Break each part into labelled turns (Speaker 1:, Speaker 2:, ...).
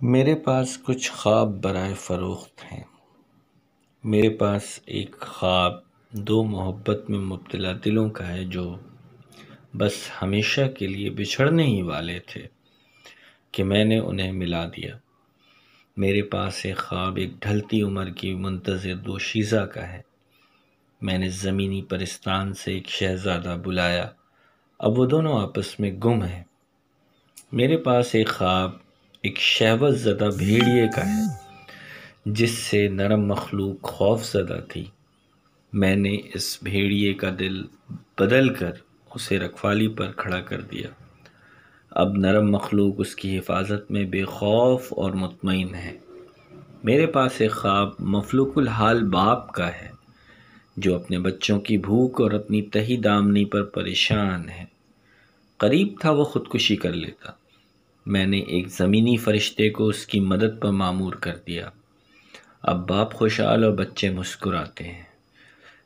Speaker 1: میرے پاس کچھ خواب برائے فروخت ہیں۔ میرے پاس ایک خواب دو محبت میں مبتلا دلوں کا ہے جو بس ہمیشہ کے لیے بچھڑنے ہی والے تھے کہ میں نے انہیں ملا دیا۔ میرے پاس ایک خواب ایک ڈھلتی عمر کی منتظر دوشیزہ کا ہے۔ میں نے زمینی پرستان سے ایک شہزادہ بلایا، اب وہ دونوں آپس میں گم ہیں۔ میرے پاس ایک خواب ایک شہوت زدہ بھیڑیے کا ہے جس سے نرم مخلوق خوف زدہ تھی۔ میں نے اس بھیڑیے کا دل بدل کر اسے رکھوالی پر کھڑا کر دیا۔ اب نرم مخلوق اس کی حفاظت میں بے خوف اور مطمئن ہے۔ میرے پاس ایک خواب مفلوق الحال باپ کا ہے جو اپنے بچوں کی بھوک اور اپنی تہی دامنی پر پریشان ہے۔ قریب تھا وہ خودکشی کر لیتا۔ میں نے ایک زمینی فرشتے کو اس کی مدد پر مامور کر دیا۔ اب باپ خوشحال اور بچے مسکراتے ہیں۔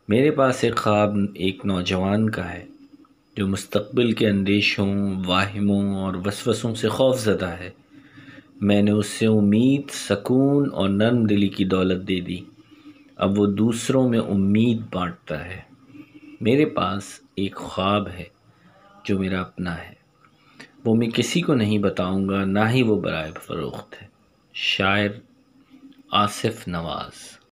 Speaker 1: میرے پاس ایک خواب ایک نوجوان کا ہے جو مستقبل کے اندیشوں، واہموں اور وسوسوں سے خوف زدہ ہے۔ میں نے اس سے امید، سکون اور نرم دلی کی دولت دے دی۔ اب وہ دوسروں میں امید بانٹتا ہے۔ میرے پاس ایک خواب ہے جو میرا اپنا ہے، وہ میں کسی کو نہیں بتاؤں گا، نہ ہی وہ برائے فروخت ہے۔ شاعر آصف نواز۔